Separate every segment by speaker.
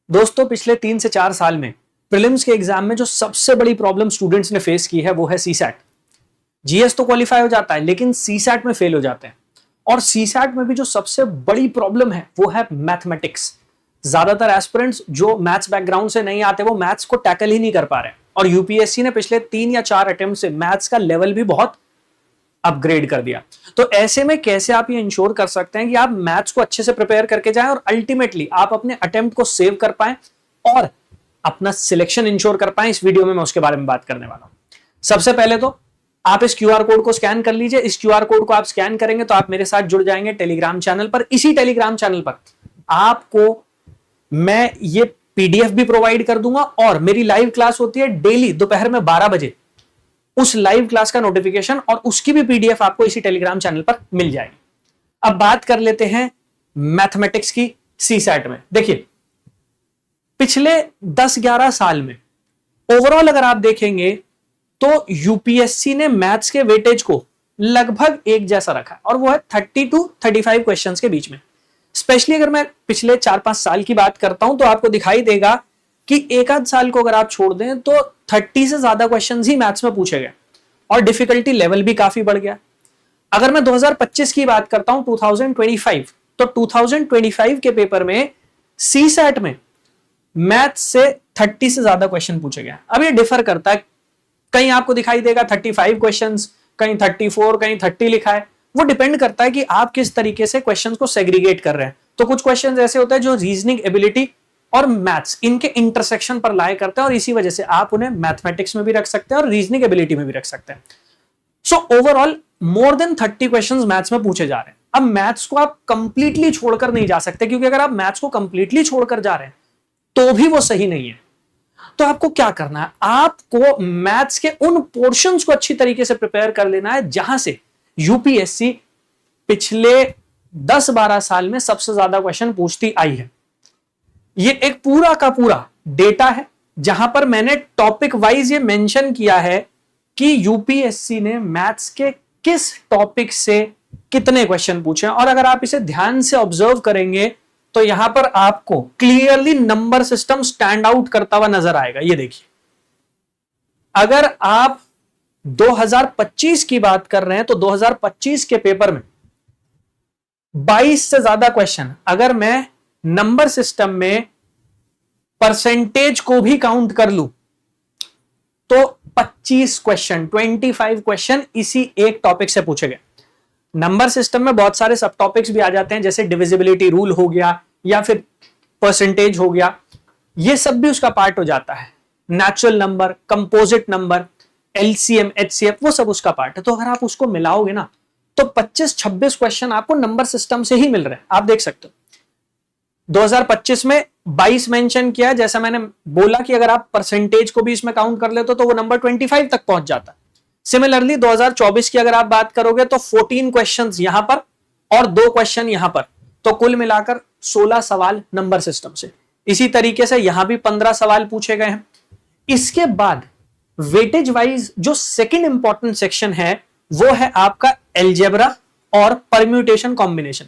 Speaker 1: दोस्तों पिछले 3 से 4 साल में प्रीलिम्स के एग्जाम में जो सबसे बड़ी प्रॉब्लम स्टूडेंट्स ने फेस की है वो है सीसैट। जीएस तो क्वालिफाई हो जाता है लेकिन सीसैट में फेल हो जाते हैं। और सीसैट में भी जो सबसे बड़ी प्रॉब्लम है वो है मैथमेटिक्स। ज्यादातर एस्पिरेंट्स जो मैथ्स बैकग्राउंड से नहीं आते वो मैथ्स को टैकल ही नहीं कर पा रहे हैं। और यूपीएससी ने पिछले 3 या 4 अटेम्प्ट से मैथ्स का लेवल भी बहुत अपग्रेड कर दिया। तो ऐसे में कैसे आप ये इंश्योर कर सकते हैं कि आप मैथ्स को अच्छे से प्रिपेयर करके जाएं और अल्टीमेटली आप अपने अटेम्प्ट को सेव कर पाएं और अपना सिलेक्शन इंश्योर कर पाएं, इस वीडियो में मैं उसके बारे में बात करने वाला हूं। सबसे पहले तो आप इस क्यूआर कोड को स्कैन कर लीजिए। इस क्यूआर कोड को आप स्कैन करेंगे तो आप मेरे साथ जुड़ जाएंगे टेलीग्राम चैनल पर। इसी टेलीग्राम चैनल पर आपको मैं ये पीडीएफ भी प्रोवाइड कर दूंगा और मेरी लाइव क्लास होती है डेली दोपहर में 12 बजे। उस लाइव क्लास का नोटिफिकेशन और उसकी भी पीडीएफ आपको इसी टेलीग्राम चैनल पर मिल जाएगी। अब बात कर लेते हैं मैथमेटिक्स की सीसैट में। देखिए पिछले 10-11 साल में ओवरऑल अगर आप देखेंगे तो यूपीएससी ने मैथ्स के वेटेज को लगभग एक जैसा रखा और वो है 30 to 35 क्वेश्चंस के बीच में। स्पेशली अगर मैं पिछले 4-5 साल की बात करता हूं तो आपको दिखाई देगा कि एक आध साल को अगर आप छोड़ दें तो 30 से ज्यादा क्वेश्चंस ही मैथ्स में पूछे गए और डिफिकल्टी लेवल भी काफी बढ़ गया। अगर मैं 2025 की बात करता हूं 2025 तो 2025 के पेपर में सीसैट में मैथ्स से 30 से ज्यादा क्वेश्चन पूछे गए। अब ये डिफर करता है, कहीं आपको दिखाई देगा 35 क्वेश्चंस, कहीं 34, कहीं 30 लिखा है। वो डिपेंड करता है कि आप किस तरीके से क्वेश्चंस को सेग्रीगेट कर रहे हैं। तो कुछ क्वेश्चंस ऐसे होते हैं जो रीजनिंग एबिलिटी और मैथ्स इनके इंटरसेक्शन पर लाए करते हैं और इसी वजह से आप उन्हें मैथमेटिक्स में भी रख सकते हैं और रीजनिंग एबिलिटी में भी रख सकते हैं। So overall more than 30 questions maths में पूछे जा रहे हैं। अब मैथ्स को आप कंप्लीटली छोड़कर नहीं जा सकते, क्योंकि अगर आप मैथ्स को कंप्लीटली छोड़कर जा रहे हैं तो भी वो सही नहीं है। तो आपको क्या करना है, आपको मैथ्स के उन पोर्शंस को अच्छी तरीके से प्रिपेयर कर लेना है जहां से यूपीएससी पिछले 10-12 साल में सबसे ज्यादा क्वेश्चन पूछती आई है। ये एक पूरा का पूरा डेटा है जहां पर मैंने टॉपिक वाइज ये मेंशन किया है कि यूपीएससी ने मैथ्स के किस टॉपिक से कितने क्वेश्चन पूछे। और अगर आप इसे ध्यान से ऑब्जर्व करेंगे तो यहां पर आपको clearly number system stand out करता हुआ नजर आएगा। ये देखिए, अगर आप 2025 की बात कर रहे हैं तो 2025 के पेपर में 22 से ज्यादा क्वेश्चन, अगर मैं नंबर सिस्टम में परसेंटेज को भी काउंट कर लूं तो 25 क्वेश्चन इसी एक टॉपिक से पूछे गए। नंबर सिस्टम में बहुत सारे सब टॉपिक्स भी आ जाते हैं, जैसे डिविजिबिलिटी रूल हो गया या फिर परसेंटेज हो गया, ये सब भी उसका पार्ट हो जाता है। Natural number, composite number, LCM, HCF, वो सब उसका पार्ट है। तो अगर आप उसको मिलाओगे ना तो 25-26 क्वेश्चन आपको नंबर सिस्टम से ही मिल रहे हैं। आप देख सकते हो 2025 में 22 मेंशन किया, जैसा मैंने बोला कि अगर आप परसेंटेज को भी इसमें काउंट कर लेते तो वो नंबर 25 तक पहुंच जाता है। सिमिलरली 2024 की अगर आप बात करोगे तो 14 क्वेश्चंस यहां पर और 2 क्वेश्चन यहां पर, तो कुल मिलाकर 16 सवाल नंबर सिस्टम से। इसी तरीके से यहां भी 15 सवाल पूछे गए हैं। इसके बाद वेटेज वाइज जो सेकंड इंपॉर्टेंट सेक्शन है वो है आपका अलजेब्रा और परम्यूटेशन कॉम्बिनेशन।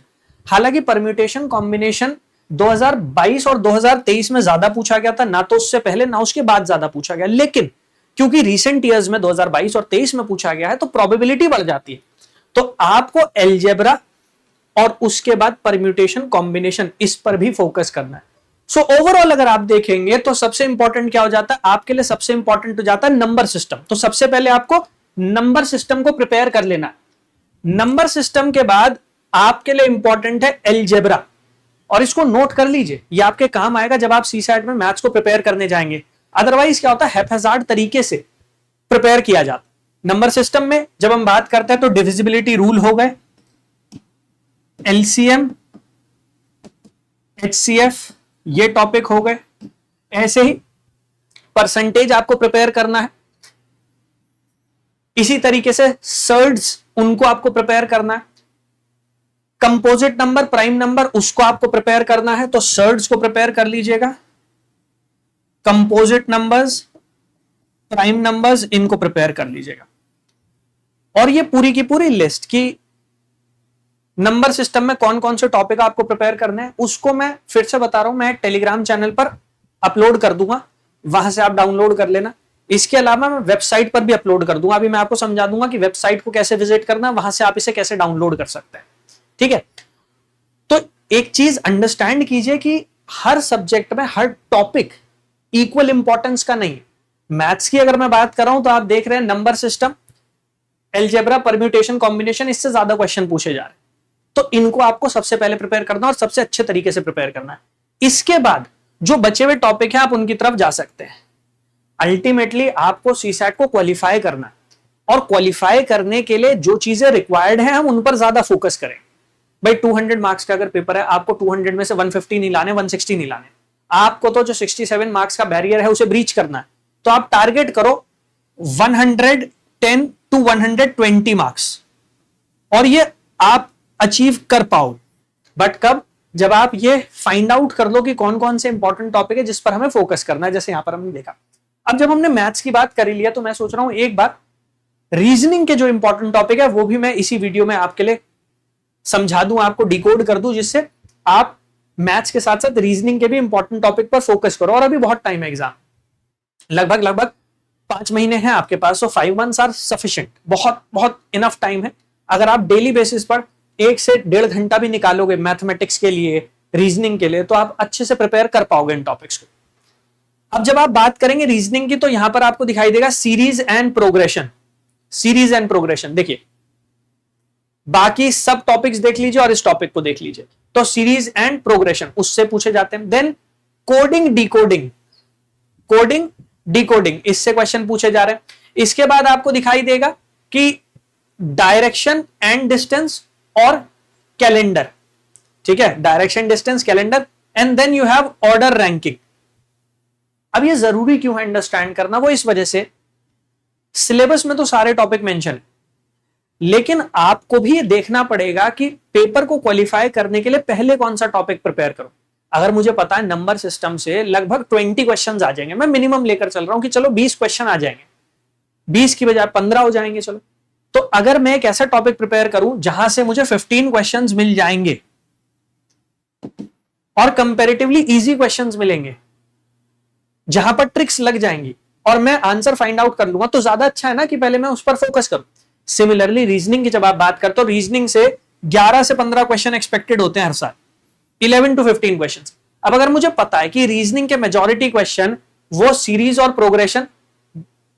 Speaker 1: हालांकि परम्यूटेशन कॉम्बिनेशन 2022 और 2023 में ज्यादा पूछा गया था, ना तो उससे पहले ना उसके बाद ज्यादा पूछा गया, लेकिन क्योंकि रिसेंट ईयर्स में 2022 और 23 में पूछा गया है तो प्रोबेबिलिटी बढ़ जाती है। तो आपको अलजेब्रा और उसके बाद परम्यूटेशन कॉम्बिनेशन, इस पर भी फोकस करना है। सो ओवरऑल अगर आप देखेंगे तो सबसे इंपॉर्टेंट क्या हो जाता है आपके लिए, सबसे इंपॉर्टेंट हो जाता है नंबर सिस्टम। तो सबसे पहले आपको नंबर सिस्टम को प्रिपेयर कर लेना है। नंबर सिस्टम के बाद आपके लिए इंपॉर्टेंट है अलजेब्रा, और इसको नोट कर लीजिए, ये आपके काम आएगा जब आप सीसैट में मैथ्स को प्रिपेयर करने जाएंगे। अदरवाइज क्या होता है, हैफेजार्ड तरीके से प्रिपेयर किया जाता। नंबर सिस्टम में जब हम बात करते हैं तो डिविजिबिलिटी रूल हो गए, एलसीएम, एचसीएफ, ये टॉपिक हो गए। ऐसे ही परसेंटेज आपको प्रिपेयर करना है, इसी तरीके से सर्ड्स उनको आपको प्रिपेयर करना है। कंपोजिट नंबर, प्राइम नंबर, उसको आपको प्रिपेयर करना है तो सर्ड्स को प्रिपेयर कर लीजिएगा। कंपोजिट नंबर्स, प्राइम नंबर्स, इनको प्रिपेयर कर लीजिएगा। और ये पूरी की पूरी लिस्ट की नंबर सिस्टम में कौन कौन से टॉपिक आपको प्रिपेयर करने हैं उसको मैं फिर से बता रहा हूं, मैं टेलीग्राम चैनल पर अपलोड कर दूंगा, वहां से आप डाउनलोड कर लेना। इसके अलावा मैं वेबसाइट पर भी अपलोड कर दूंगा। अभी मैं आपको समझा दूंगा कि वेबसाइट को कैसे विजिट करना, वहां से आप इसे कैसे डाउनलोड कर सकते हैं। ठीक है, तो एक चीज अंडरस्टैंड कीजिए कि हर सब्जेक्ट में हर टॉपिक इक्वल इंपॉर्टेंस का नहीं है। मैथ्स की अगर मैं बात कर रहा हूं तो आप देख रहे हैं number system, algebra, permutation, combination, इससे ज्यादा क्वेश्चन पूछे जा रहे हैं। तो इनको आपको सबसे पहले प्रिपेयर करना और सबसे अच्छे तरीके से प्रिपेयर करना है। इसके बाद जो बचे हुए टॉपिक हैं आप उनकी तरफ जा सकते हैं। अल्टीमेटली आपको सीसैट को क्वालिफाई करना है, और क्वालिफाई करने के लिए जो चीजें रिक्वायर्ड हैं हम उन पर ज्यादा फोकस करें। भाई 200 मार्क्स का अगर पेपर है, आपको 200 में से 150 नहीं लाने, 160 नहीं लाने, आपको तो जो 67 मार्क्स का बैरियर है उसे ब्रीच करना है। तो आप टारगेट करो 110 टू 120 मार्क्स, और ये आप अचीव कर पाओ। बट कब? जब आप ये फाइंड आउट कर लो कि कौन कौन से इंपॉर्टेंट टॉपिक है जिस पर हमें फोकस करना है। जैसे यहां पर हमने देखा, अब जब हमने मैथ्स की बात कर ही लिया तो मैं सोच रहा हूं एक बार रीजनिंग के जो इंपॉर्टेंट टॉपिक है वो भी मैं इसी वीडियो में आपके लिए समझा दूं, आपको डिकोड कर दूं, जिससे आप मैथ्स के साथ साथ रीजनिंग के भी इंपॉर्टेंट टॉपिक पर फोकस करो। और अभी बहुत टाइम है एग्जाम, लगभग 5 महीने हैं आपके पास, सो 5 months आर सफिशिएंट, बहुत बहुत इनफ टाइम है। अगर आप डेली बेसिस पर 1 से 1.5 घंटा भी निकालोगे मैथमेटिक्स के लिए, रीजनिंग के लिए, तो आप अच्छे से प्रिपेयर कर पाओगे इन टॉपिक्स को। अब जब आप बात करेंगे रीजनिंग की, तो यहां पर आपको दिखाई देगा series and progression. Series and progression देखिए, बाकी सब टॉपिक्स देख लीजिए और इस टॉपिक को देख लीजिए। तो सीरीज एंड प्रोग्रेशन उससे पूछे जाते हैं। Then coding decoding, coding decoding, इससे क्वेश्चन पूछे जा रहे हैं। इसके बाद आपको दिखाई देगा कि डायरेक्शन एंड डिस्टेंस और कैलेंडर। ठीक है, direction, distance, calendar, and then you have order ranking. अब ये जरूरी क्यों है अंडरस्टैंड करना? वो इस वजह से, सिलेबस में तो सारे टॉपिक मेंशन है, लेकिन आपको भी देखना पड़ेगा कि पेपर को क्वालिफाई करने के लिए पहले कौन सा टॉपिक प्रिपेयर करो। अगर मुझे पता है नंबर सिस्टम से लगभग 20 क्वेश्चंस आ जाएंगे, मैं मिनिमम लेकर चल रहा हूं कि चलो 20 क्वेश्चन आ जाएंगे, 20 की बजाय 15 हो जाएंगे, चलो। तो अगर मैं एक ऐसा टॉपिक प्रिपेयर करूं जहां से मुझे 15 क्वेश्चंस मिल जाएंगे और कंपैरेटिवली इजी क्वेश्चंस मिलेंगे, जहां पर ट्रिक्स लग जाएंगी और मैं आंसर फाइंड आउट कर लूंगा, तो ज्यादा अच्छा है ना कि पहले मैं उस पर फोकस करूं। सिमिलरली रीजनिंग की जब आप बात करते हो, रीजनिंग से 11 से 15 क्वेश्चन एक्सपेक्टेड होते हैं हर साल, 11 to 15 क्वेश्चन। अब अगर मुझे पता है कि रीजनिंग के मेजॉरिटी क्वेश्चन वो सीरीज और progression,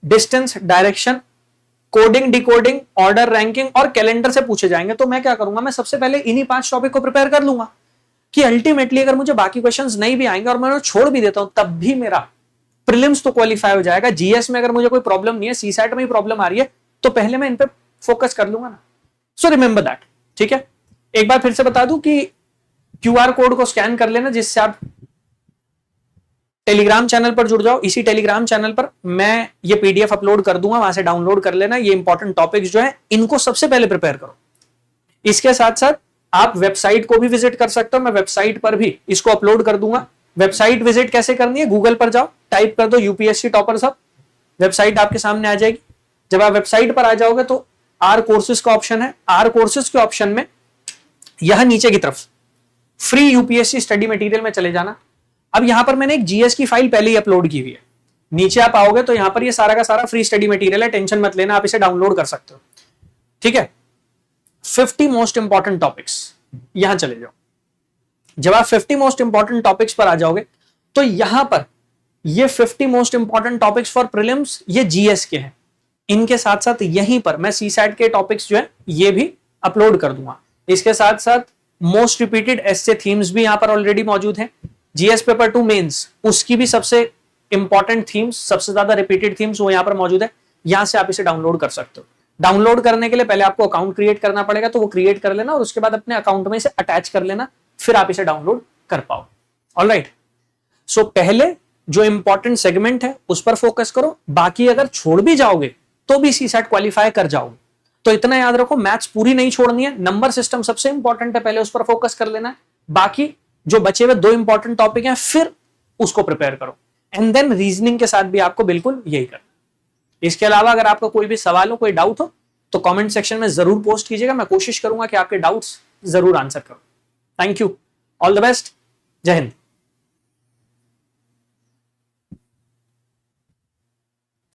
Speaker 1: distance, direction, coding decoding, order ranking और कैलेंडर से पूछे जाएंगे, तो मैं क्या करूंगा, मैं सबसे पहले इन्हीं 5 टॉपिक को प्रिपेयर कर लूंगा कि अल्टीमेटली अगर मुझे बाकी क्वेश्चंस नहीं भी आएंगे और मैं उन्हें छोड़ भी देता हूं, तब भी मेरा प्रीलिम्स तो क्वालिफाई हो जाएगा। जीएस में अगर मुझे कोई प्रॉब्लम नहीं है, सीसैट में ही प्रॉब्लम आ रही है, तो पहले मैं इन पे फोकस कर लूंगा ना। So remember that. ठीक है, एक बार फिर से बता दूं कि क्यूआर कोड को स्कैन कर लेना, जिससे आप टेलीग्राम चैनल पर जुड़ जाओ। इसी टेलीग्राम चैनल पर मैं ये पीडीएफ अपलोड कर दूंगा, वहां से डाउनलोड कर लेना। ये इंपॉर्टेंट टॉपिक्स जो है इनको सबसे पहले प्रिपेयर करो। इसके साथ साथ आप वेबसाइट को भी विजिट कर सकते हो, मैं वेबसाइट पर भी इसको अपलोड कर दूंगा। वेबसाइट विजिट कैसे करनी है? गूगल पर जाओ, टाइप कर दो यूपीएससी टॉपर्स हब, वेबसाइट आपके सामने आ जाएगी। जब आप वेबसाइट पर आ जाओगे तो आर कोर्सेज का ऑप्शन है, आर कोर्सेज के ऑप्शन में यह नीचे की तरफ फ्री यूपीएससी स्टडी मटेरियल में चले जाना। अब यहां पर मैंने एक जीएस की फाइल पहले ही अपलोड की हुई है, नीचे आप आओगे तो यहां पर ये सारा का सारा फ्री स्टडी मटेरियल है, टेंशन मत लेना, आप इसे डाउनलोड कर सकते हो। ठीक है, 50 मोस्ट इंपॉर्टेंट टॉपिक्स, यहां चले जाओ। जब आप 50 मोस्ट इंपॉर्टेंट टॉपिक्स पर आ जाओगे तो यहां पर ये 50 most important topics for prelims ये जीएस के हैं। इनके साथ साथ यहीं पर मैं सीसैट के टॉपिक्स जो है ये भी अपलोड कर दूंगा। इसके साथ साथ मोस्ट रिपीटेड एस्से थीम्स भी यहां पर ऑलरेडी मौजूद हैं। जीएस पेपर 2 मेंस, उसकी भी सबसे इंपॉर्टेंट थीम्स, सबसे ज्यादा रिपीटेड थीम्स वो यहां पर मौजूद है। यहां से आप इसे डाउनलोड कर सकते हो। डाउनलोड करने के लिए पहले आपको अकाउंट क्रिएट करना पड़ेगा, तो वो क्रिएट कर लेना और उसके बाद अपने अकाउंट में इसे अटैच कर लेना, फिर आप इसे डाउनलोड कर पाओ। ऑलराइट, सो पहले जो इंपॉर्टेंट सेगमेंट है उस पर फोकस करो, बाकी अगर छोड़ भी जाओगे तो भी सीसैट क्वालिफाई कर जाओगे। तो इतना याद रखो, मैथ्स पूरी नहीं छोड़नी है, नंबर सिस्टम सबसे इंपॉर्टेंट है, पहले उस पर फोकस कर लेना है। बाकी जो बचे हुए 2 इंपॉर्टेंट टॉपिक हैं फिर उसको प्रिपेयर करो, एंड देन रीजनिंग के साथ भी आपको बिल्कुल यही करना। इसके अलावा अगर आपको कोई भी सवाल हो, कोई डाउट हो, तो कमेंट सेक्शन में जरूर पोस्ट कीजिएगा, मैं कोशिश करूंगा कि आपके डाउट्स जरूर आंसर करूं। Thank you, all the best, जय हिंद।